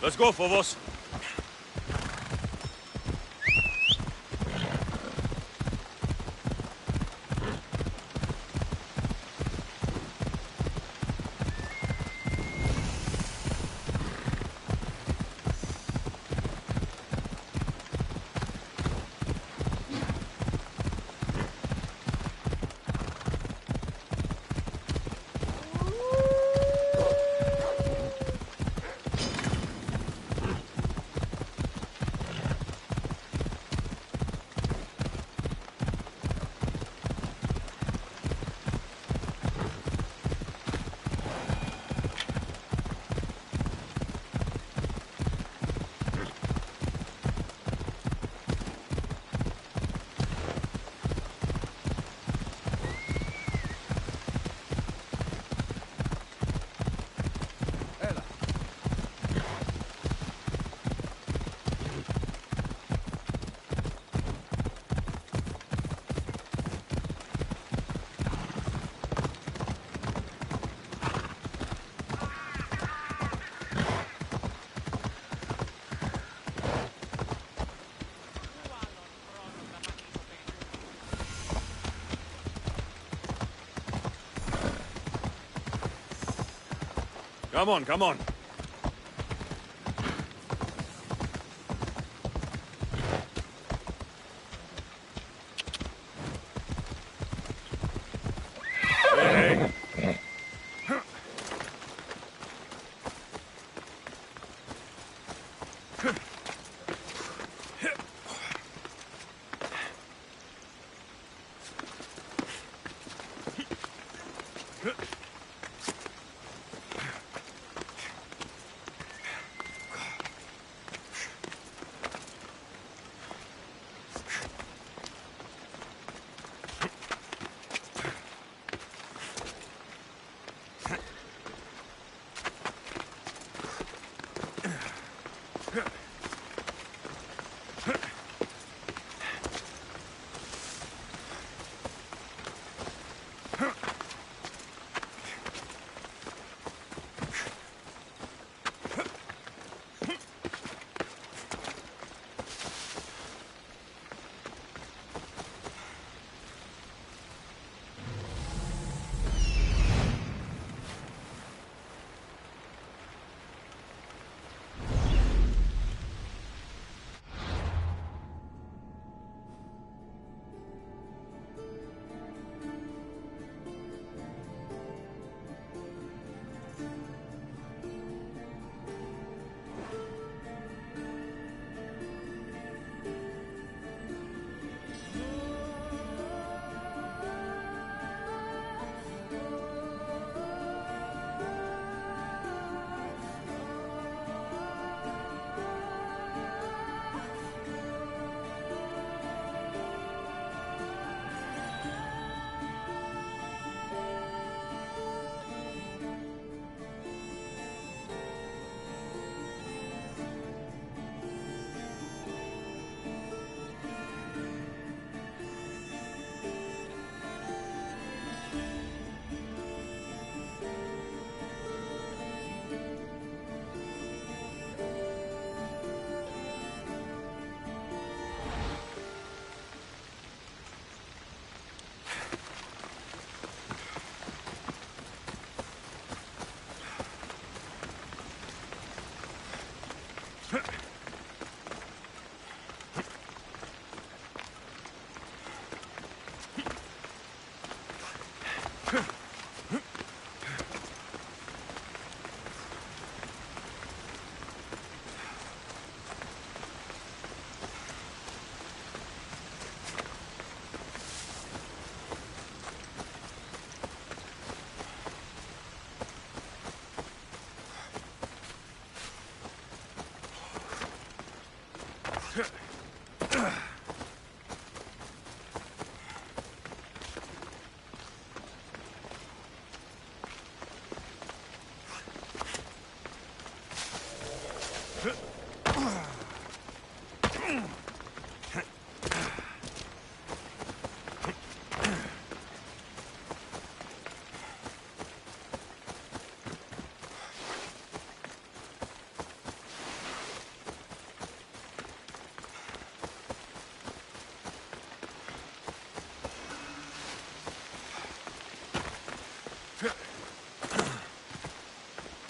Let's go, Phobos. Come on, come on. Hey.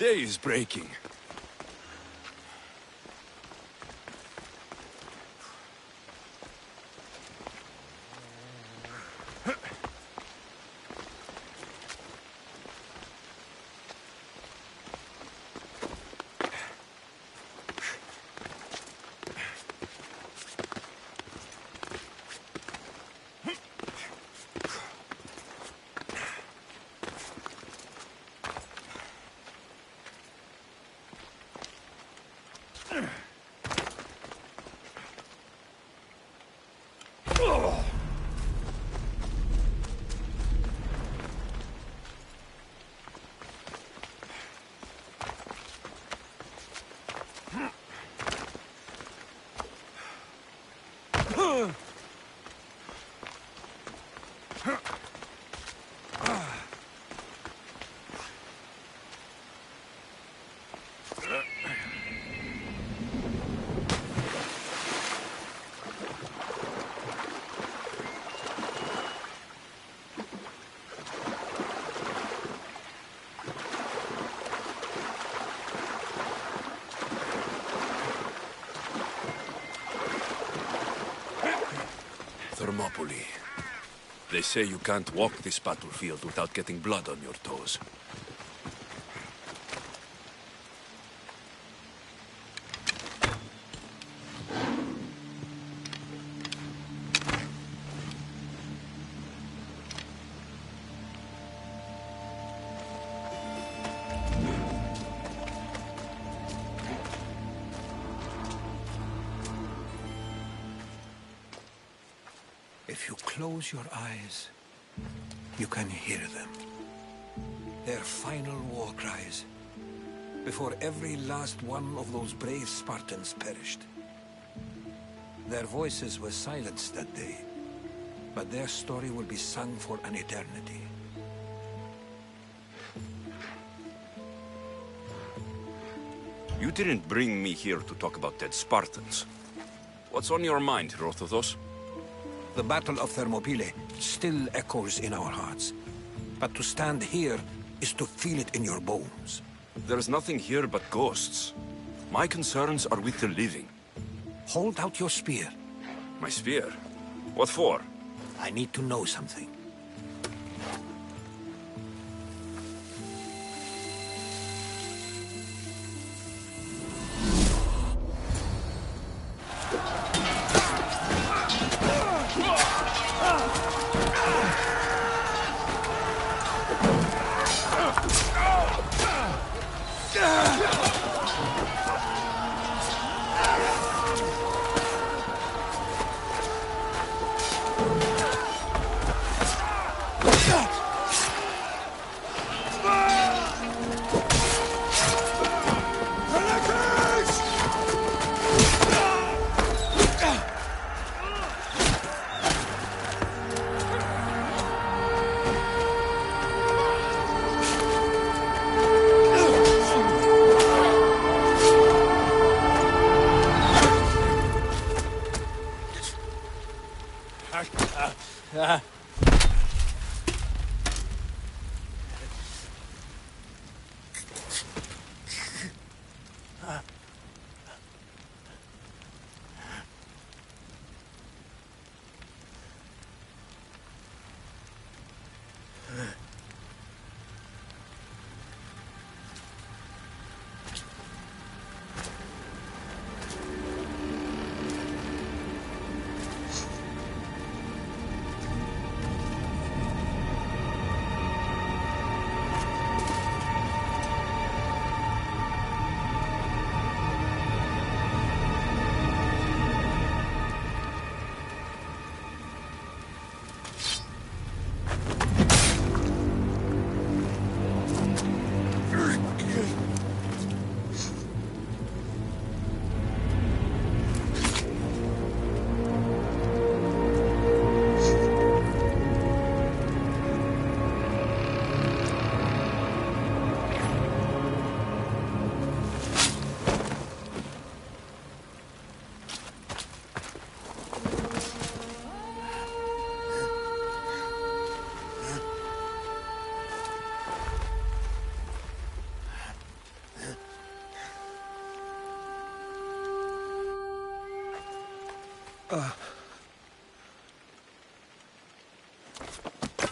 Day is breaking. Thermopylae. They say you can't walk this battlefield without getting blood on your toes. If you close your eyes, you can hear them. Their final war cries, before every last one of those brave Spartans perished. Their voices were silenced that day, but their story will be sung for an eternity. You didn't bring me here to talk about dead Spartans. What's on your mind, Herodotus? The Battle of Thermopylae still echoes in our hearts. But to stand here is to feel it in your bones. There's nothing here but ghosts. My concerns are with the living. Hold out your spear. My spear? What for? I need to know something.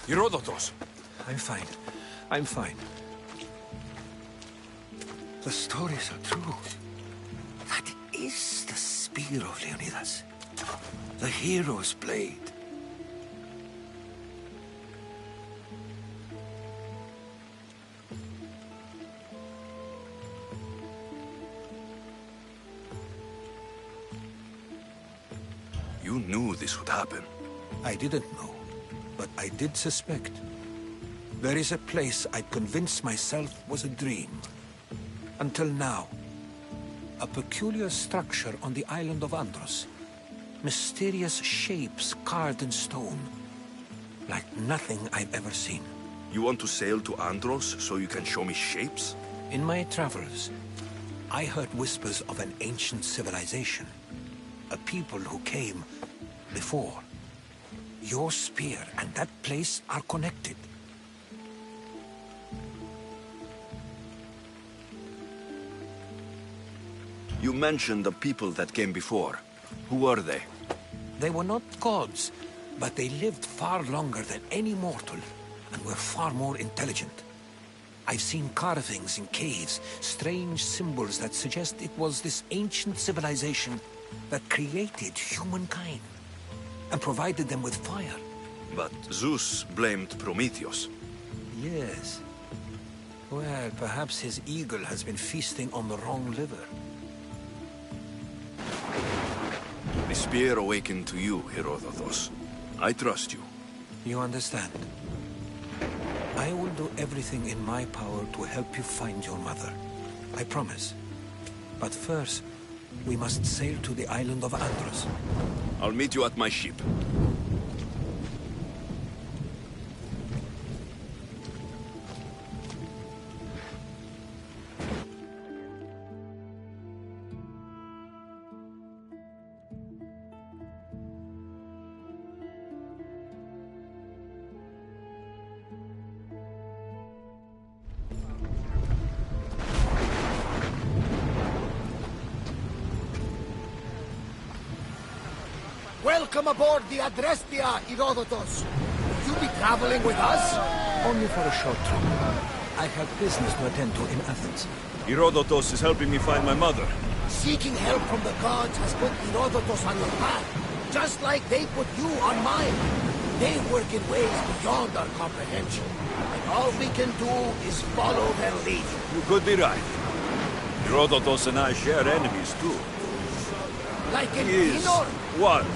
Herodotus! I'm fine. I'm fine. The stories are true. That is the spear of Leonidas. The hero's blade. You knew this would happen. I didn't know, but I did suspect. There is a place I'd convinced myself was a dream. Until now. A peculiar structure on the island of Andros. Mysterious shapes carved in stone. Like nothing I've ever seen. You want to sail to Andros so you can show me shapes? In my travels, I heard whispers of an ancient civilization. A people who came before. Your spear and that place are connected. You mentioned the people that came before. Who were they? They were not gods, but they lived far longer than any mortal, and were far more intelligent. I've seen carvings in caves, strange symbols that suggest it was this ancient civilization that created humankind, and provided them with fire. But Zeus blamed Prometheus. Yes. Well, perhaps his eagle has been feasting on the wrong liver. The spear awakened to you, Herodotus. I trust you. You understand? I will do everything in my power to help you find your mother. I promise. But first, we must sail to the island of Andros. I'll meet you at my ship. Welcome aboard the Adrestia, Herodotus. Will you be traveling with us? Only for a short trip. I have business to attend to in Athens. Herodotus is helping me find my mother. Seeking help from the gods has put Herodotus on your path, just like they put you on mine. They work in ways beyond our comprehension, and all we can do is follow their lead. You could be right. Herodotus and I share enemies too. Like in He was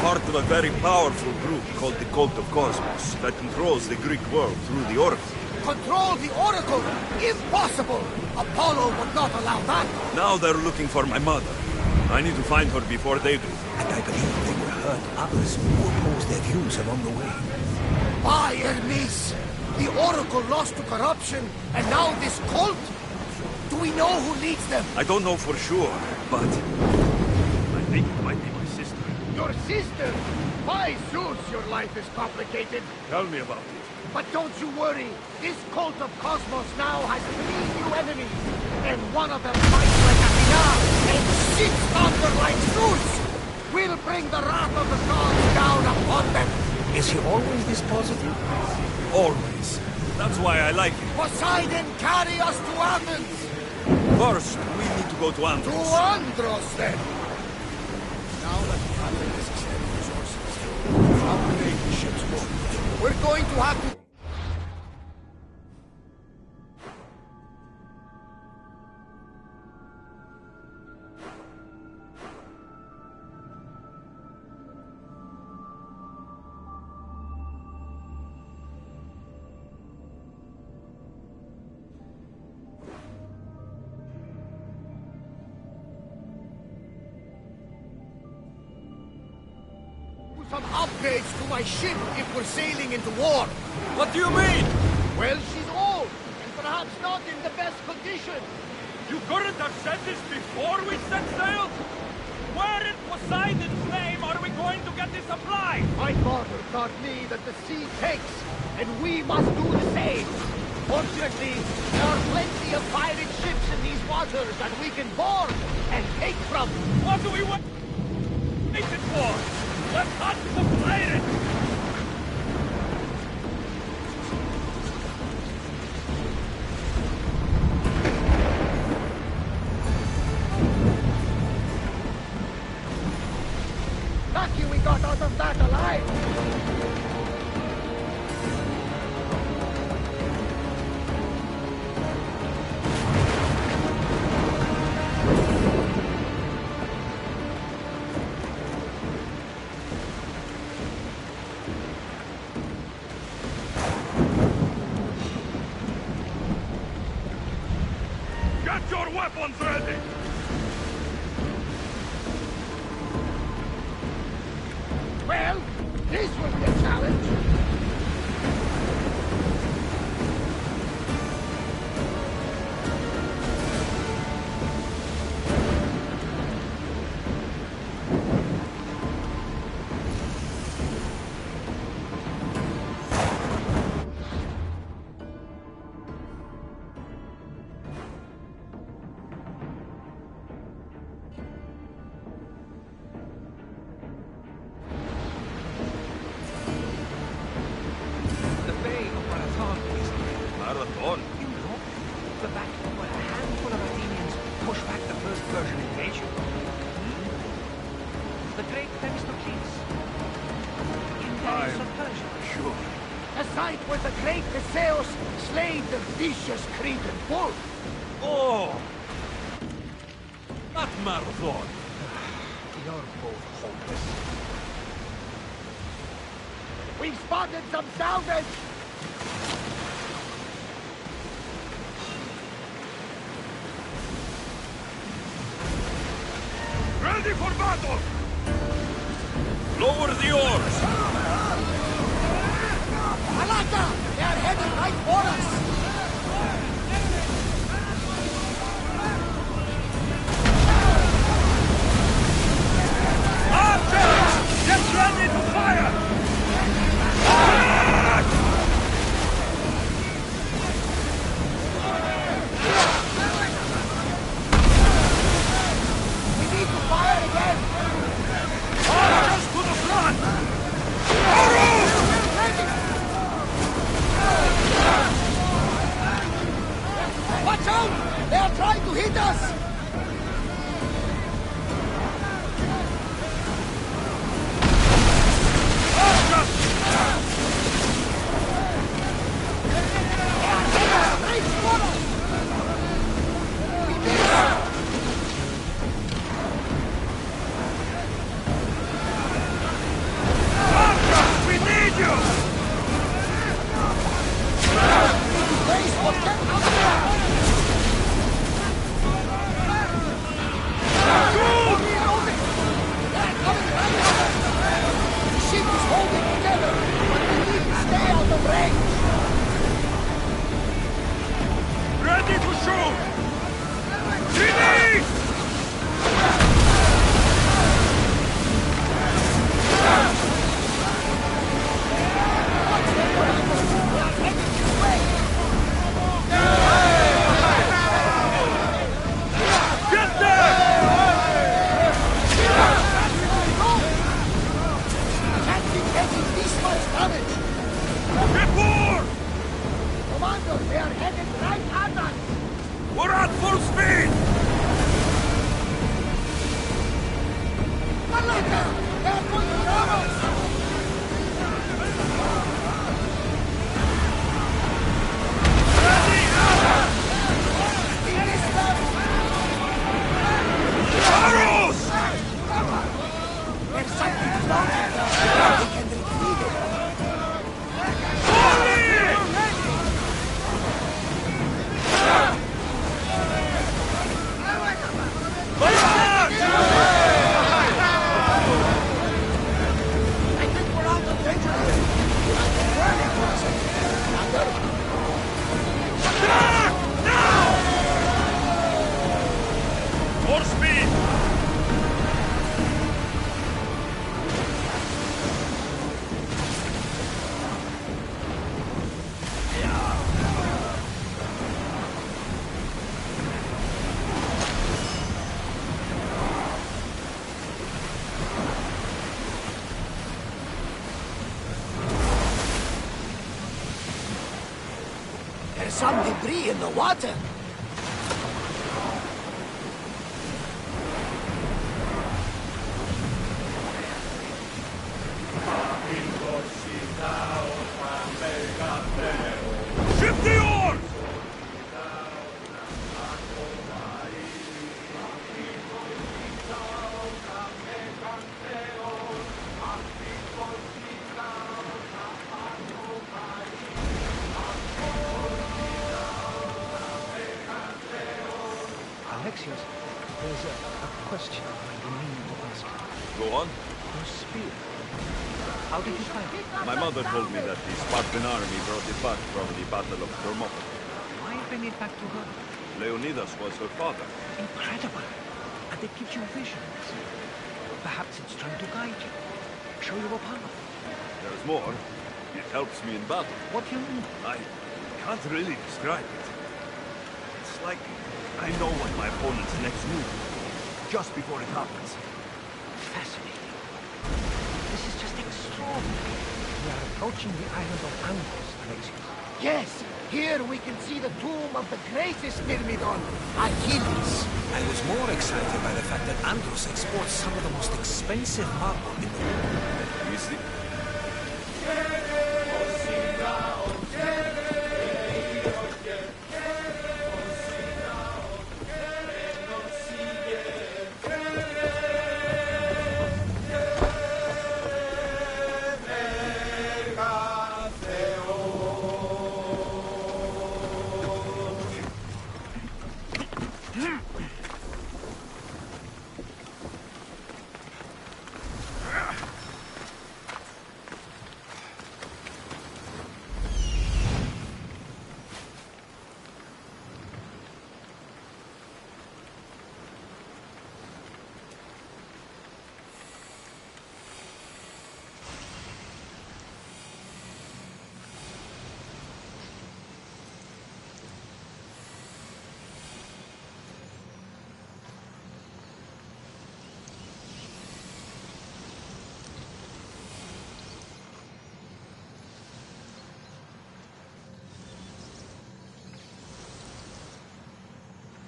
part of a very powerful group called the Cult of Cosmos that controls the Greek world through the Oracle. Control the Oracle? Impossible! Apollo would not allow that. Now they're looking for my mother. I need to find her before they do. And I believe they will hurt others who oppose their views along the way. By Hermes! The Oracle lost to corruption, and now this cult? Do we know who leads them? I don't know for sure, but I think it might be my sister. Your sister? By Zeus, your life is complicated. Tell me about it. But don't you worry. This cult of Cosmos now has 3 new enemies. And one of them fights like Athena and sits thunder like Zeus. We'll bring the wrath of the gods down upon them. Is he always this positive? Always. That's why I like it. Poseidon, carry us to Athens. First, we need to go to To Andros. Andros, then. Now that we have the necessary resources, how to make the ships go? We're going to have to... some upgrades to my ship if we're sailing into war. What do you mean? Well, she's old, and perhaps not in the best condition. You couldn't have said this before we set sail? Where in Poseidon's name are we going to get this supply? My father taught me that the sea takes, and we must do the same. Fortunately, there are plenty of pirate ships in these waters that we can board and take from. What do we want? Make it war! Let's hunt the pirates! Lucky we got out of that alive! Get your weapons ready! Well, this will be a challenge. The Bay of Marathon is Marathon? you know, the battle where a handful of Athenians pushed back the first Persian invasion. The great Themistocles. Imperius of Persia. Sure. A site where the great Theseus slayed the vicious Cretan bull. Oh! Not Marathon. You're both hopeless. We've spotted some salvage. Ready for battle! Lower the oars! Alata! They are heading right for us! Archers! Get ready to fire! We need to fire again! Archers to the front! Arrows! Watch out! They are trying to hit us! Right for us! We missed! Archers, we need you! Brace for get out there! Shoot! They're coming right at us! The ship is holding together, but we need to stay out of range! Ready to shoot! Release! Get there! Can't be taking this much damage! Before! Commander, they are headed right at us! We're at full speed! some debris in the water. Ship the oars! Alexios, there's a question I mean to ask. Go on. Your spear. How did you find it? My mother told me that the Spartan army brought it back from the Battle of Thermopylae. Why bring it back to her? Leonidas was her father. Incredible. And it gives you visions. Perhaps it's trying to guide you. Show you a path. There's more. It helps me in battle. What do you mean? I can't really describe it. It's like I know what my opponent's next move will be, just before it happens. Fascinating. This is just extraordinary. We are approaching the island of Andros, Alexios. Yes, here we can see the tomb of the greatest Myrmidon, Achilles. I was more excited by the fact that Andros exports some of the most expensive marble in the world. Easy.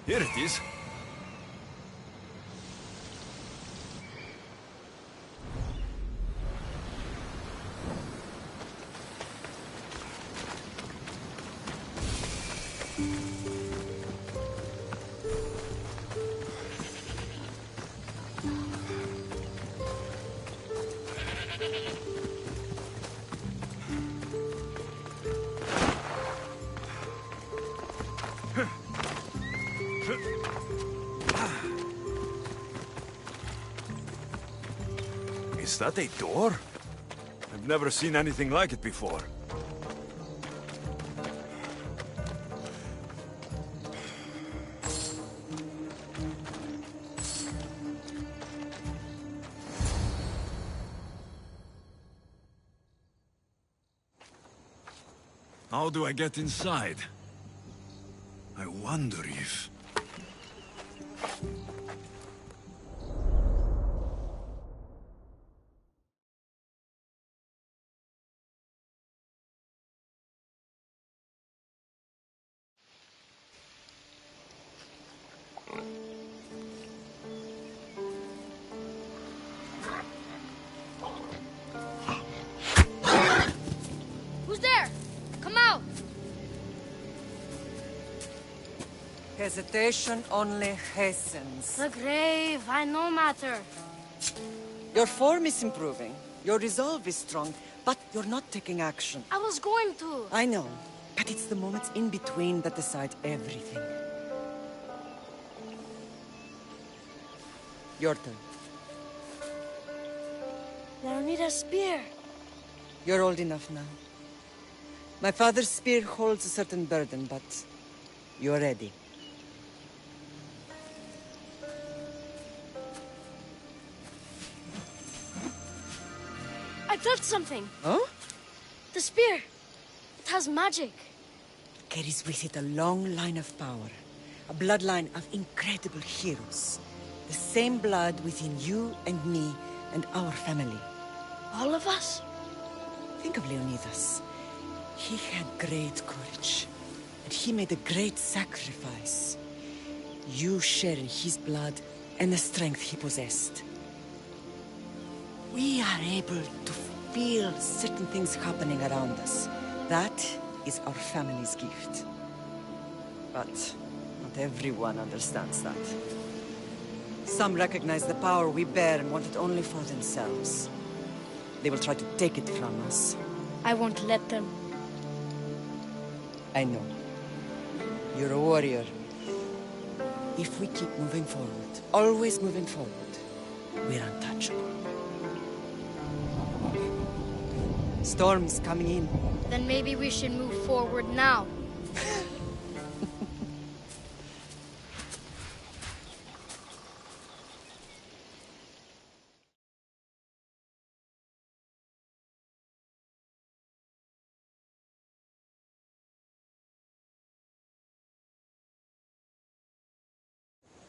Here it is. Is that a door? I've never seen anything like it before. How do I get inside? I wonder if... Who's there? Come out! Hesitation only hastens. The grave, I no matter. Your form is improving. Your resolve is strong, but you're not taking action. I was going to. I know, but it's the moments in between that decide everything. Your turn. Leonidas' spear. You're old enough now. My father's spear holds a certain burden, but you're ready. I touched something. Oh? The spear. It has magic. Carries with it a long line of power. A bloodline of incredible heroes. The same blood within you and me and our family. All of us? Think of Leonidas. He had great courage. and he made a great sacrifice. You share in his blood and the strength he possessed. We are able to feel certain things happening around us. That is our family's gift. But not everyone understands that. Some recognize the power we bear and want it only for themselves. They will try to take it from us. I won't let them. I know. You're a warrior. If we keep moving forward, always moving forward, we're untouchable. Storm's coming in. Then maybe we should move forward now.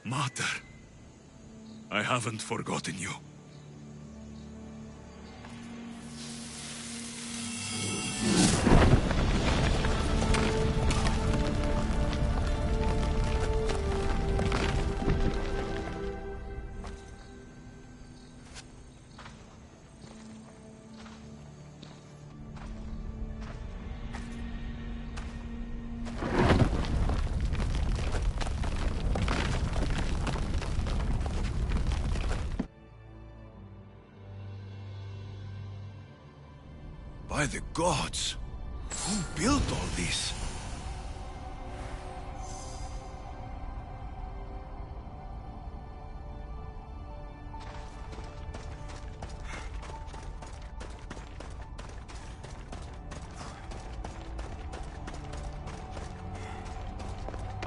Mater, I haven't forgotten you. By the gods! Who built all this?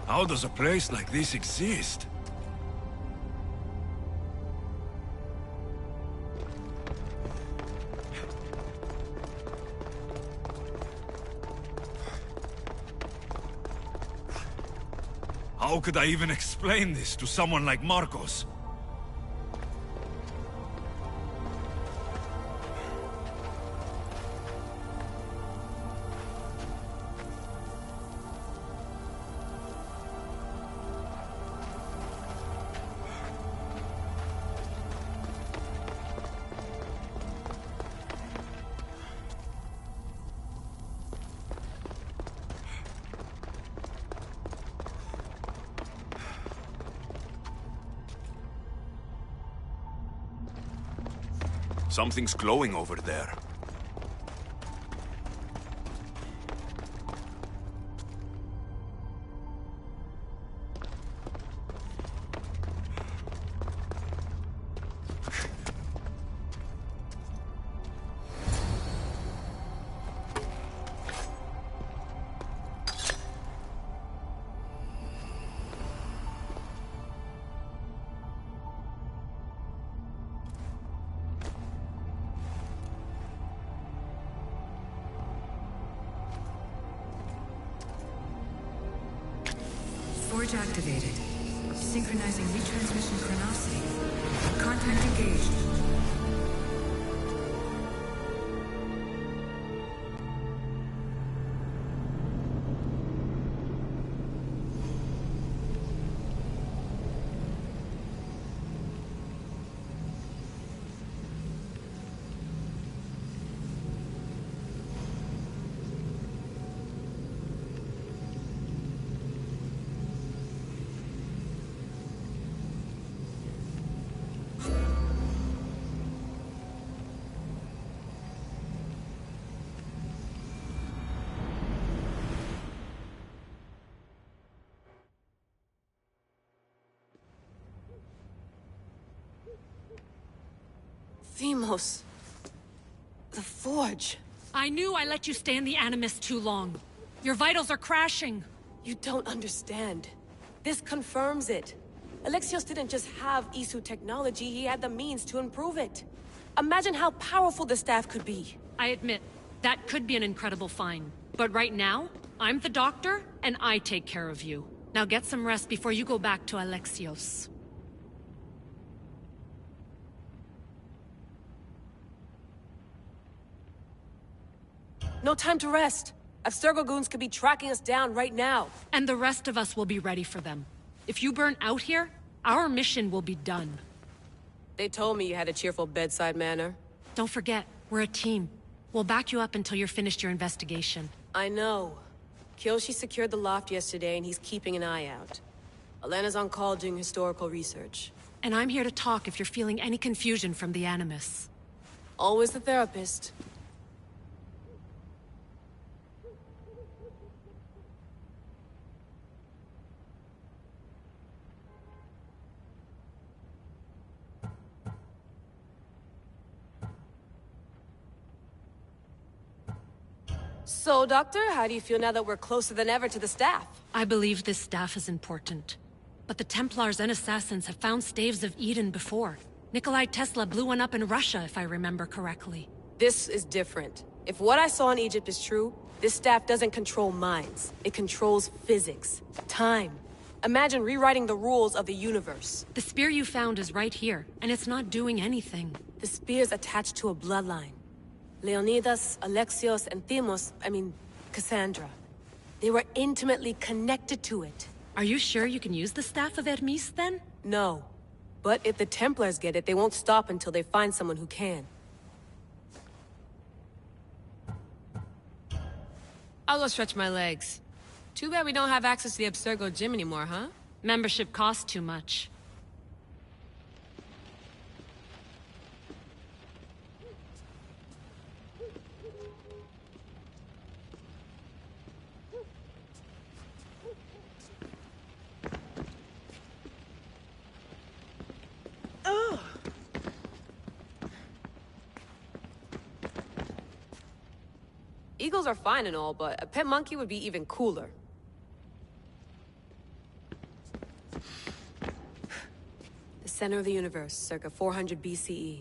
How does a place like this exist? How could I even explain this to someone like Marcos? Something's glowing over there. Forge activated. Synchronizing retransmission chronicity. Contact engaged. Themos. The Forge. I knew I let you stay in the Animus too long. Your vitals are crashing. You don't understand. This confirms it. Alexios didn't just have Isu technology, he had the means to improve it. Imagine how powerful the staff could be. I admit, that could be an incredible find. But right now, I'm the doctor, and I take care of you. Now get some rest before you go back to Alexios. No time to rest. Abstergo goons could be tracking us down right now. And the rest of us will be ready for them. If you burn out here, our mission will be done. They told me you had a cheerful bedside manner. Don't forget, we're a team. We'll back you up until you're finished your investigation. I know. Kyoshi secured the loft yesterday and he's keeping an eye out. Elena's on call doing historical research. And I'm here to talk if you're feeling any confusion from the Animus. Always the therapist. So, Doctor, how do you feel now that we're closer than ever to the staff? I believe this staff is important. But the Templars and Assassins have found staves of Eden before. Nikolai Tesla blew one up in Russia, if I remember correctly. This is different. If what I saw in Egypt is true, this staff doesn't control minds. It controls physics, time. Imagine rewriting the rules of the universe. The spear you found is right here, and it's not doing anything. The spear's attached to a bloodline. Leonidas, Alexios, and Cassandra. They were intimately connected to it. Are you sure you can use the Staff of Hermes, then? No. But if the Templars get it, they won't stop until they find someone who can. I'll go stretch my legs. Too bad we don't have access to the Abstergo gym anymore, huh? Membership costs too much. Eagles are fine and all, but a pet monkey would be even cooler. The center of the universe, circa 400 BCE.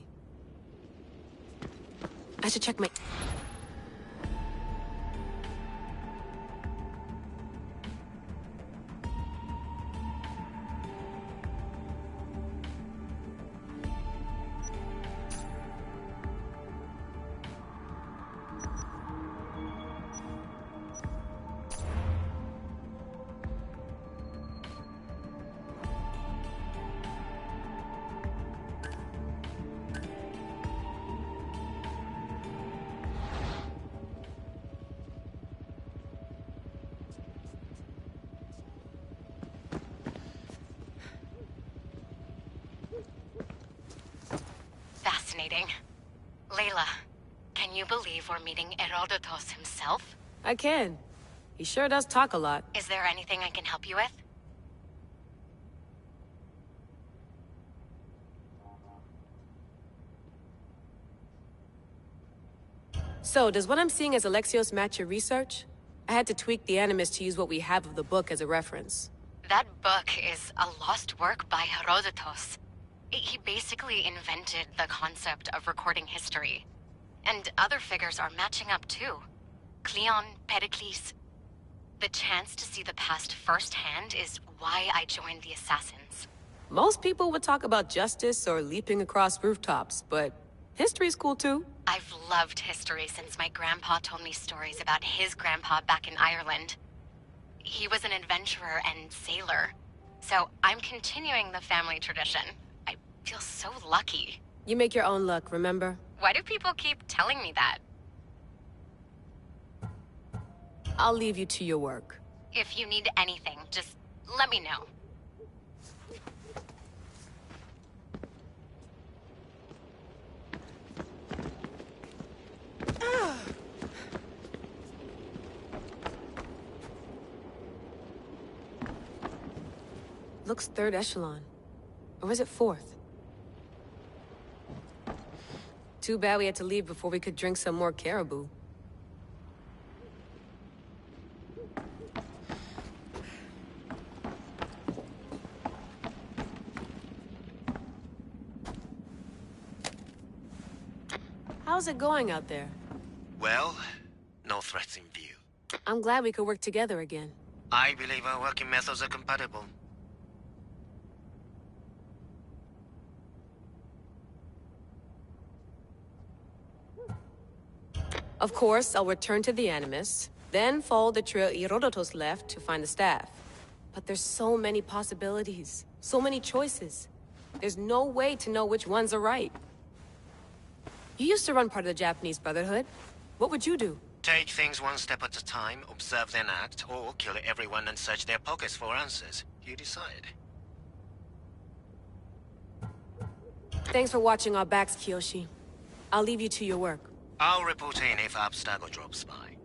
I should check my... Fascinating. Layla, can you believe we're meeting Herodotus himself? I can. He sure does talk a lot. Is there anything I can help you with? So, does what I'm seeing as Alexios match your research? I had to tweak the Animus to use what we have of the book as a reference. That book is a lost work by Herodotus. He basically invented the concept of recording history. And other figures are matching up too. Cleon, Pericles. The chance to see the past firsthand is why I joined the Assassins. Most people would talk about justice or leaping across rooftops, but history's cool too. I've loved history since my grandpa told me stories about his grandpa back in Ireland. He was an adventurer and sailor, so I'm continuing the family tradition. I feel so lucky. You make your own luck, remember? Why do people keep telling me that? I'll leave you to your work. If you need anything, just let me know. Looks third echelon. Or is it fourth? Too bad we had to leave before we could drink some more caribou. How's it going out there? Well, no threats in view. I'm glad we could work together again. I believe our working methods are compatible. Of course, I'll return to the Animus. Then follow the trail Herodotus left to find the staff. But there's so many possibilities, so many choices. There's no way to know which ones are right. You used to run part of the Japanese Brotherhood. What would you do? Take things one step at a time, observe then act, or kill everyone and search their pockets for answers. You decide. Thanks for watching our backs, Kiyoshi. I'll leave you to your work. I'll report in if Abstergo drops by.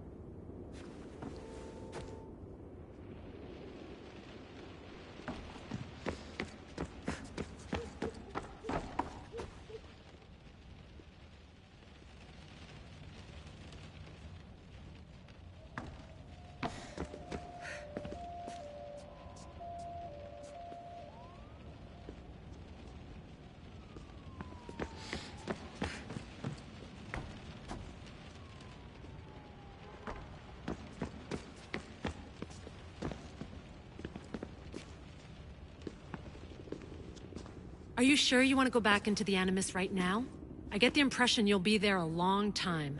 Are you sure you want to go back into the Animus right now? I get the impression you'll be there a long time.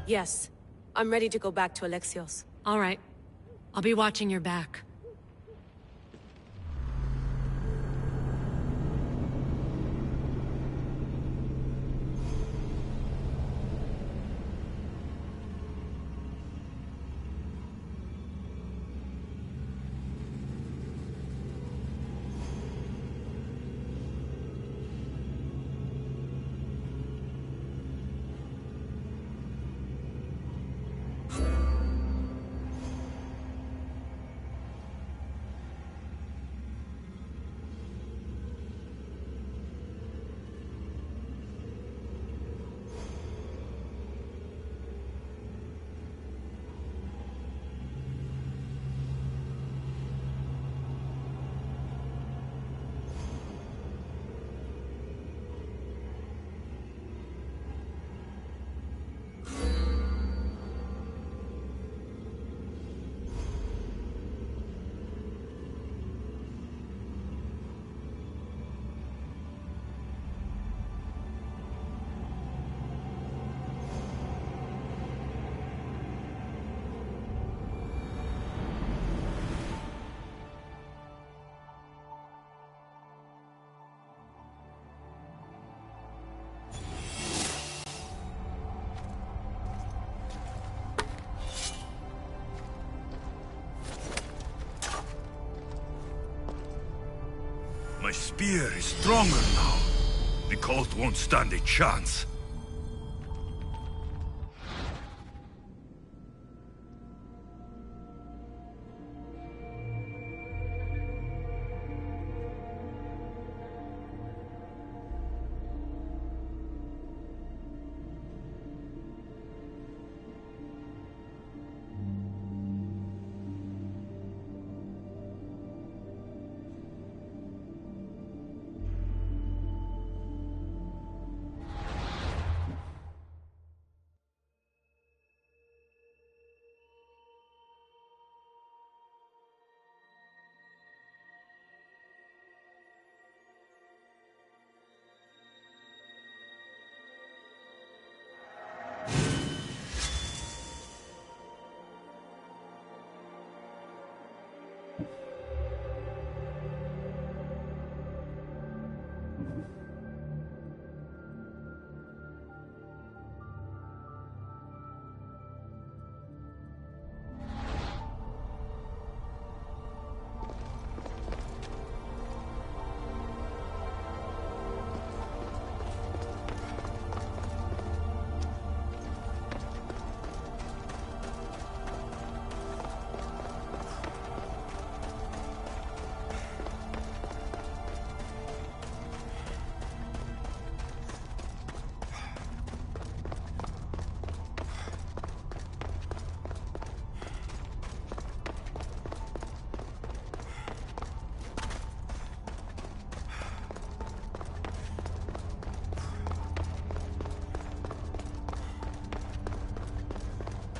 Yes. I'm ready to go back to Alexios. All right. I'll be watching your back. My spear is stronger now. The cult won't stand a chance.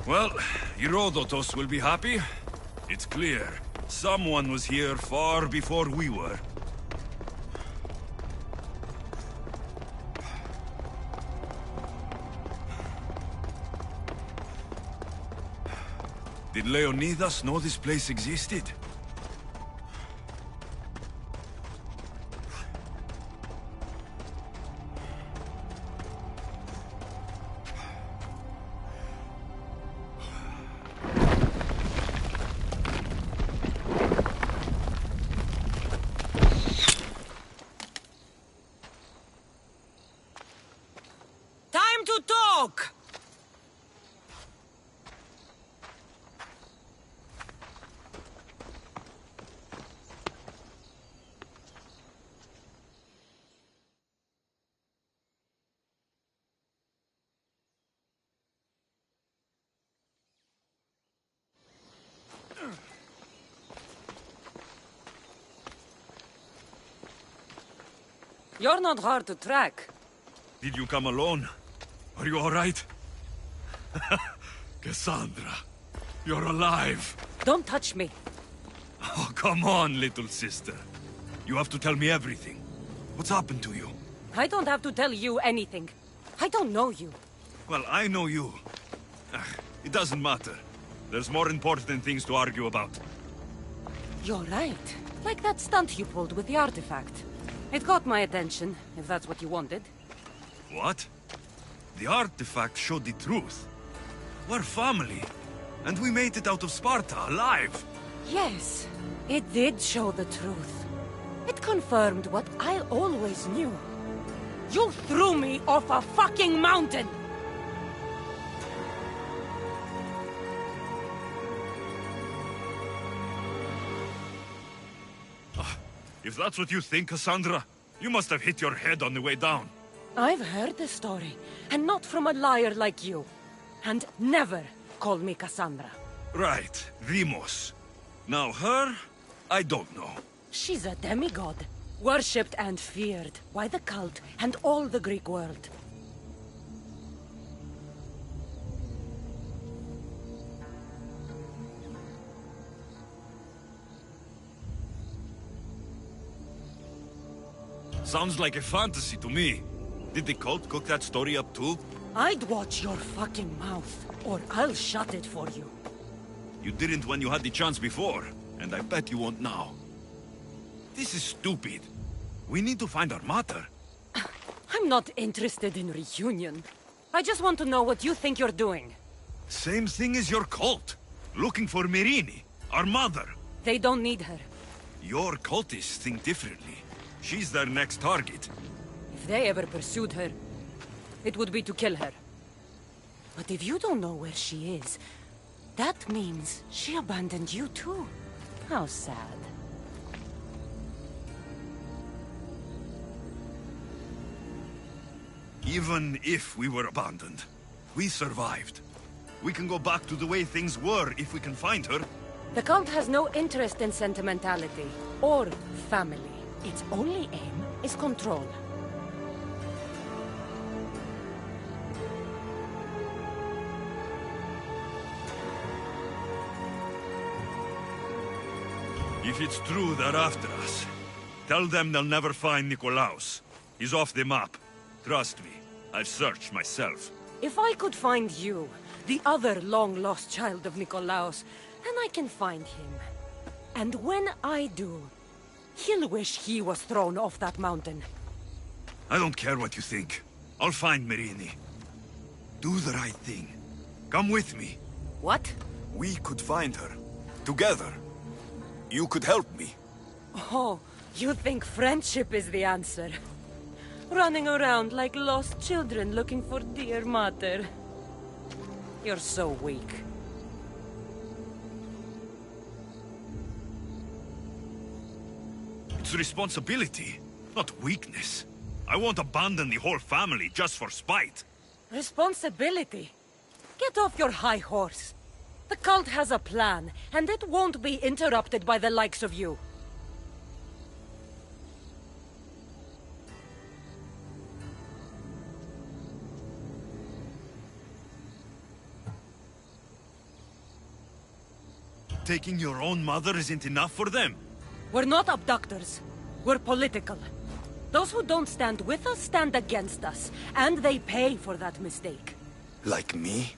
Well, Herodotus will be happy. It's clear. Someone was here far before we were. Did Leonidas know this place existed? Time to talk! You're not hard to track. Did you come alone? Are you all right? Cassandra, you're alive. Don't touch me. Oh, come on, little sister. You have to tell me everything. What's happened to you? I don't have to tell you anything. I don't know you. Well, I know you. It doesn't matter. There's more important things to argue about. You're right. Like that stunt you pulled with the artifact. It caught my attention, if that's what you wanted. What? The artifact showed the truth. We're family. And we made it out of Sparta, alive. Yes, it did show the truth. It confirmed what I always knew. You threw me off a fucking mountain! If that's what you think, Cassandra, you must have hit your head on the way down. I've heard the story, and not from a liar like you. And never call me Cassandra. Right, Demos. Now her, I don't know. She's a demigod, worshipped and feared by the cult and all the Greek world. Sounds like a fantasy to me. Did the cult cook that story up too? I'd watch your fucking mouth, or I'll shut it for you. You didn't when you had the chance before, and I bet you won't now. This is stupid. We need to find our mater. I'm not interested in reunion. I just want to know what you think you're doing. Same thing as your cult. Looking for Myrrine, our mother. They don't need her. Your cultists think differently. She's their next target. If they ever pursued her, it would be to kill her. But if you don't know where she is, that means she abandoned you too. How sad. Even if we were abandoned, we survived. We can go back to the way things were if we can find her. The cult has no interest in sentimentality or family. Its only aim is control. If it's true they're after us, tell them they'll never find Nikolaos. He's off the map. Trust me, I've searched myself. If I could find you, the other long-lost child of Nikolaos, then I can find him. And when I do, he'll wish he was thrown off that mountain. I don't care what you think. I'll find Myrrine. Do the right thing. Come with me. What? We could find her. Together. You could help me. Oh, you think friendship is the answer? Running around like lost children looking for dear mother. You're so weak. It's responsibility, not weakness. I won't abandon the whole family just for spite. Responsibility? Get off your high horse. The cult has a plan, and it won't be interrupted by the likes of you. Taking your own mother isn't enough for them? We're not abductors. We're political. Those who don't stand with us stand against us, and they pay for that mistake. Like me?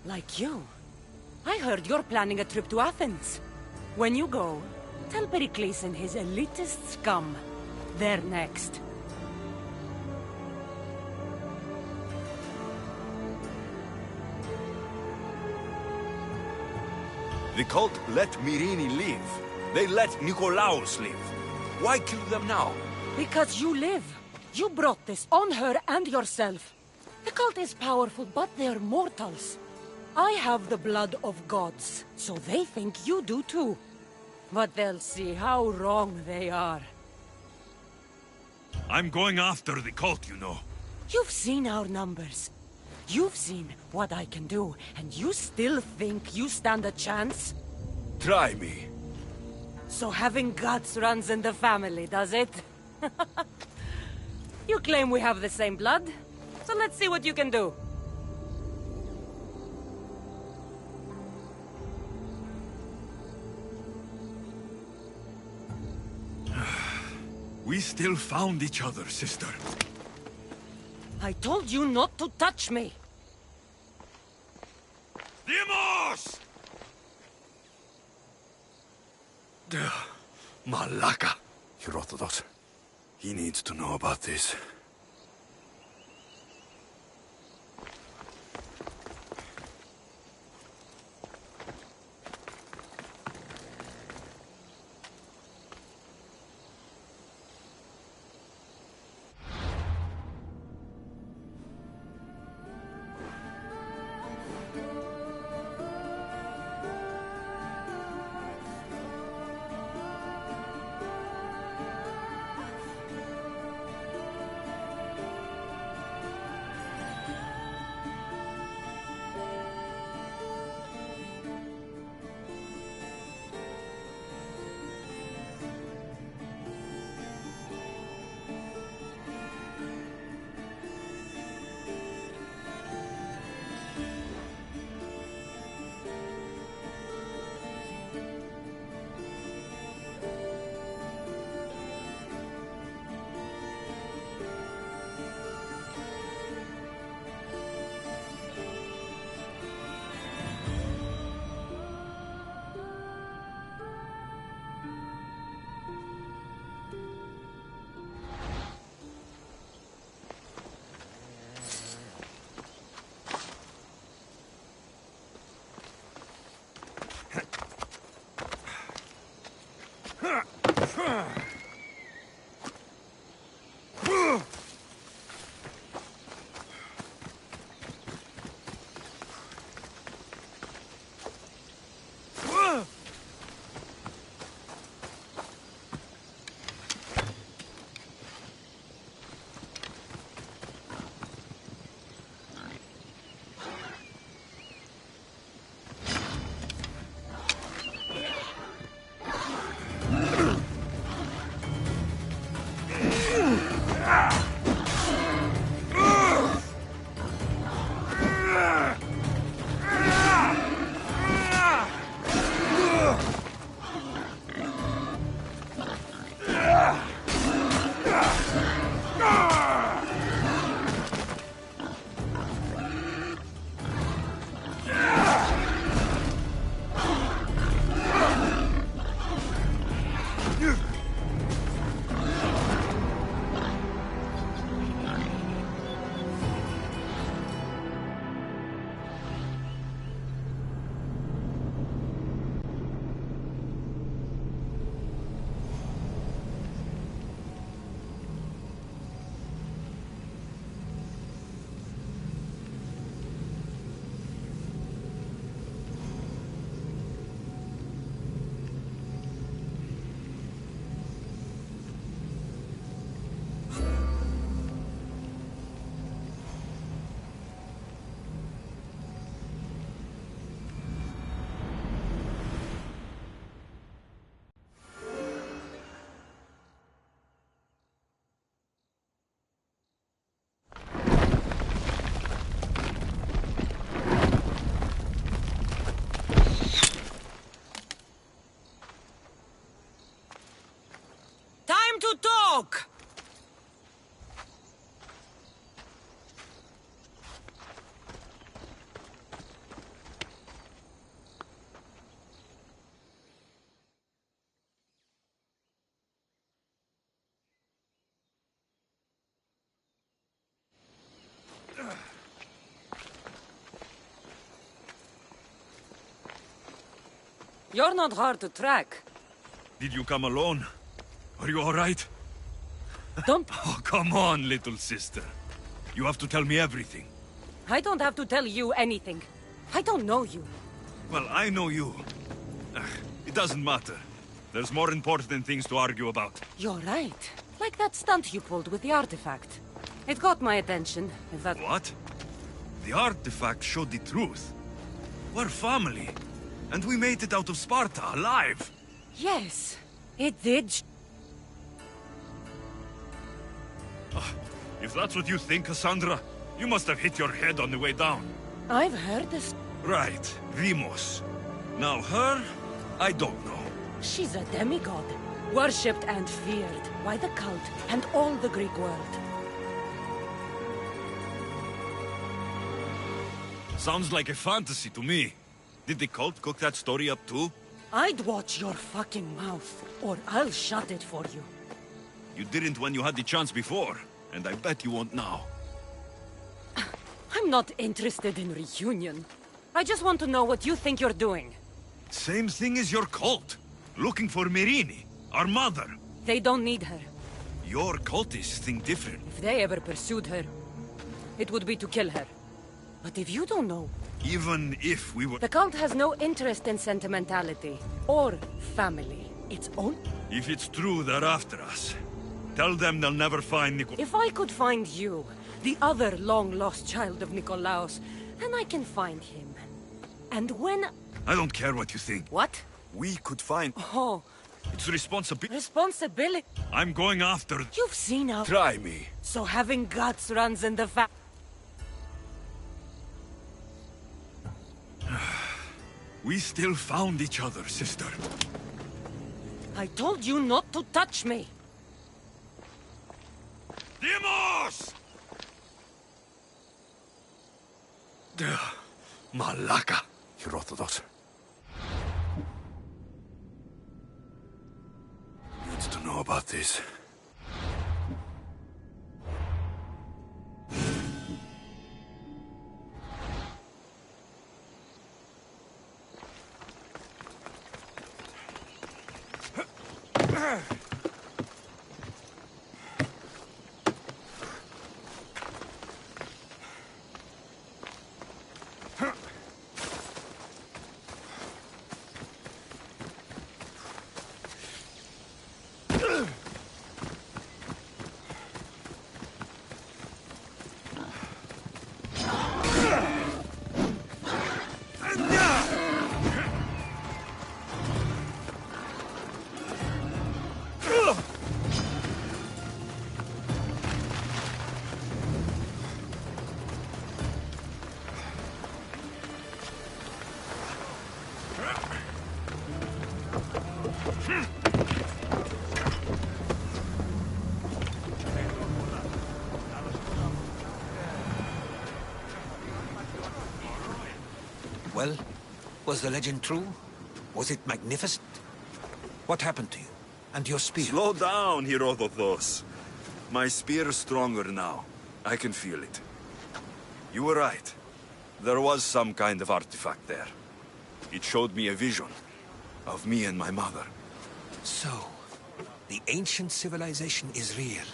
Like you. I heard you're planning a trip to Athens. When you go, tell Pericles and his elitist scum they're next. The cult let Myrini live. They let Nikolaos live. Why kill them now? Because you live. You brought this on her and yourself. The cult is powerful, but they're mortals. I have the blood of gods, so they think you do too. But they'll see how wrong they are. I'm going after the cult, you know. You've seen our numbers. You've seen what I can do, and you still think you stand a chance? Try me. So having guts runs in the family, does it? You claim we have the same blood, so let's see what you can do. We still found each other, sister. I told you not to touch me! Demos! Malaka. Herodotus. He needs to know about this. Talk! You're not hard to track. Did you come alone? Are you all right? Don't... Oh, come on, little sister. You have to tell me everything. I don't have to tell you anything. I don't know you. Well, I know you. It doesn't matter. There's more important things to argue about. You're right. Like that stunt you pulled with the artifact. It got my attention, if that... What? The artifact showed the truth. We're family. And we made it out of Sparta, alive. Yes, it did. If that's what you think, Cassandra, you must have hit your head on the way down. I've heard this. Right, Demos. Now her, I don't know. She's a demigod, worshipped and feared by the cult and all the Greek world. Sounds like a fantasy to me. Did the cult cook that story up too? I'd watch your fucking mouth, or I'll shut it for you. You didn't when you had the chance before, and I bet you won't now. I'm not interested in reunion. I just want to know what you think you're doing. Same thing as your cult. Looking for Myrrine, our mother. They don't need her. Your cultists think different. If they ever pursued her, it would be to kill her. But if you don't know... Even if we were... The cult has no interest in sentimentality, or family. It's own... If it's true they're after us, tell them they'll never find If I could find you, the other long-lost child of Nikolaos, then I can find him. And when... I don't care what you think. What? We could find... Oh. It's responsibility. Responsibility? I'm going after... You've seen how... Try me. So having guts runs in the We still found each other, sister. I told you not to touch me. Demos! Malaka. Herodotus. Needs to know about this. Well, was the legend true? Was it magnificent? What happened to you? And your spear? Slow down, Herodotus. My spear's stronger now. I can feel it. You were right. There was some kind of artifact there. It showed me a vision of me and my mother. So, the ancient civilization is real.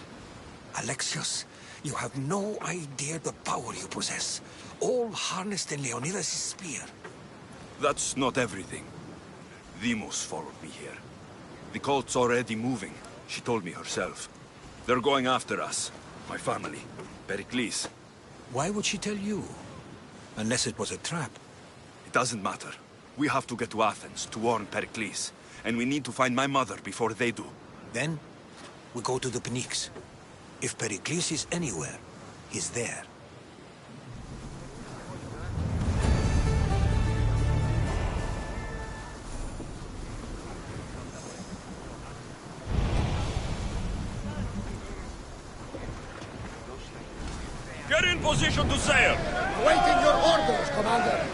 Alexios, you have no idea the power you possess. All harnessed in Leonidas' spear. That's not everything. Demos followed me here. The cult's already moving. She told me herself. They're going after us. My family. Pericles. Why would she tell you? Unless it was a trap. It doesn't matter. We have to get to Athens to warn Pericles. And we need to find my mother before they do. Then, we go to the Pnyx. If Pericles is anywhere, he's there. Get in position to sail! Waiting your orders, Commander!